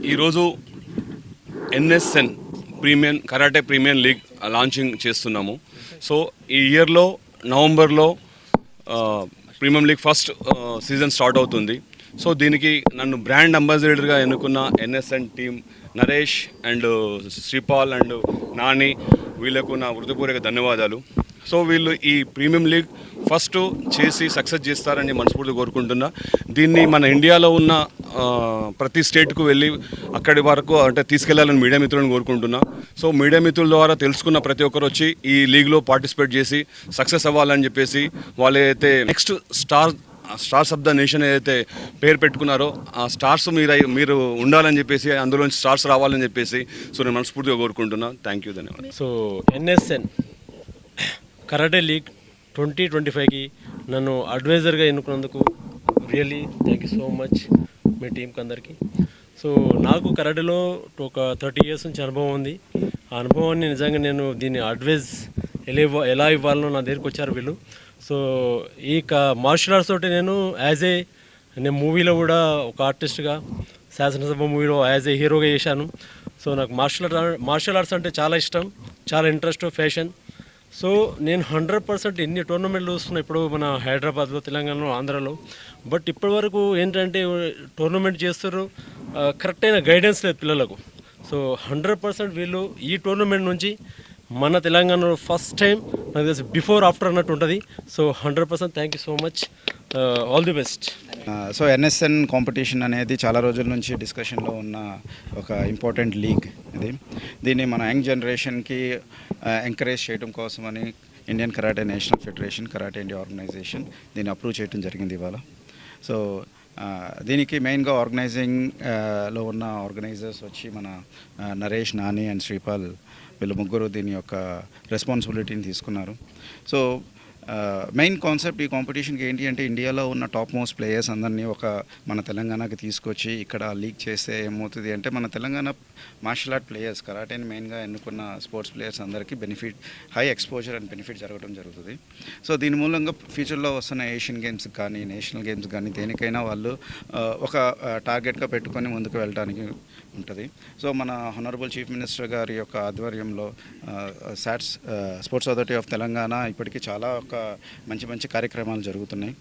ఈరోజు NSN karate premium league launching చేస్తున్నాము. So ఈ ఇయర్లో నవంబర్లో premium league first season start అవుతుంది. సో దీనికి నన్ను బ్రాండ్ అంబాసిడర్గా ఎన్నుకున్న NSN team Naresh and Sripal and Nani, వీళ్ళకు నా హృదయపూర్వక ధన్యవాదాలు. సో వీళ్ళు ఈ ప్రీమియం లీగ్ ఫస్ట్ చేసి సక్సెస్ చేస్తారని మనస్ఫూర్తిగా కోరుకుంటున్నా. దీన్ని మన ఇండియాలో ఉన్న ప్రతి స్టేట్కు వెళ్ళి అక్కడి వరకు అంటే తీసుకెళ్లాలని మీడియా మిత్రులను కోరుకుంటున్నా. సో మీడియా మిత్రుల ద్వారా తెలుసుకున్న ప్రతి ఒక్కరు వచ్చి ఈ లీగ్లో పార్టిసిపేట్ చేసి సక్సెస్ అవ్వాలని చెప్పేసి, వాళ్ళు అయితే next stars of the nation ఏదైతే పేరు పెట్టుకున్నారో ఆ స్టార్స్ మీరు ఉండాలని చెప్పేసి, అందులోంచి స్టార్స్ రావాలని చెప్పేసి సో నేను మనస్ఫూర్తిగా కోరుకుంటున్నా. థ్యాంక్ యూ, ధన్యవాదాలు. సో ఎన్ఎస్ఎన్ కరాటే లీగ్ 2025కి నన్ను అడ్వైజర్గా ఎన్నుకున్నందుకు really thank you so much మీ టీంకి అందరికీ. సో నాకు కరాటేలో ఒక 30 years నుంచి అనుభవం ఉంది. ఆ అనుభవాన్ని నిజంగా నేను దీన్ని అడ్వైజ్ ఎలా ఇవ్వాలనో నా దగ్గరికి వచ్చారు వీళ్ళు. సో ఈ మార్షల్ ఆర్ట్స్ తోటి నేను మూవీలో కూడా ఒక ఆర్టిస్ట్గా శాసనసభ మూవీలో యాజ్ ఏ హీరోగా చేశాను. సో నాకు మార్షల్ ఆర్ట్స్ అంటే చాలా ఇష్టం, చాలా ఇంట్రెస్ట్, ఫ్యాషన్. సో నేను 100% ఎన్ని టోర్నమెంట్లు చూస్తున్నా ఇప్పుడు మన హైదరాబాద్లో, తెలంగాణలో, ఆంధ్రాలో. బట్ ఇప్పటి వరకు ఏంటంటే టోర్నమెంట్ చేస్తారు, కరెక్ట్ అయిన గైడెన్స్ లేదు పిల్లలకు. సో 100% వీళ్ళు ఈ టోర్నమెంట్ నుంచి మన తెలంగాణలో ఫస్ట్ టైం నాకు తెలిసి బిఫోర్ ఆఫ్టర్ అన్నట్టు ఉంటుంది. So 100% thank you so much, all the best. So NSN competition అనేది చాలా రోజుల నుంచి డిస్కషన్లో ఉన్న ఒక ఇంపార్టెంట్ లీగ్ ఇది. దీన్ని మన యంగ్ జనరేషన్కి ఎంకరేజ్ చేయడం కోసమని Indian karate national federation, karate India organisation దీన్ని అప్రూవ్ చేయడం జరిగింది ఇవాళ. సో దీనికి మెయిన్గా ఆర్గనైజింగ్లో ఉన్న ఆర్గనైజర్స్ వచ్చి మన నరేష్, నాని అండ్ శ్రీపాల్, వీళ్ళు ముగ్గురు దీని యొక్క రెస్పాన్సిబిలిటీని తీసుకున్నారు. సో మెయిన్ కాన్సెప్ట్ ఈ కాంపిటీషన్కి ఏంటి అంటే ఇండియాలో ఉన్న టాప్ మోస్ట్ ప్లేయర్స్ అందరినీ మన తెలంగాణకి తీసుకొచ్చి ఇక్కడ లీగ్ చేస్తే ఏమవుతుంది అంటే మన తెలంగాణ మార్షల్ ఆర్ట్ ప్లేయర్స్, కరాటేని మెయిన్గా ఎన్నుకున్న స్పోర్ట్స్ ప్లేయర్స్ అందరికీ హై ఎక్స్పోజర్ అండ్ బెనిఫిట్ జరగడం జరుగుతుంది. సో దీని మూలంగా ఫ్యూచర్లో వస్తున్న ఏషియన్ గేమ్స్ కానీ, నేషనల్ గేమ్స్ కానీ దేనికైనా వాళ్ళు ఒక టార్గెట్గా పెట్టుకొని ముందుకు వెళ్ళడానికి ఉంటుంది. సో మన హానరబుల్ చీఫ్ మినిస్టర్ గారి యొక్క ఆధ్వర్యంలో స్పోర్ట్స్ అథారిటీ ఆఫ్ తెలంగాణ ఇప్పటికీ చాలా మంచి మంచి కార్యక్రమాలు జరుగుతున్నాయి.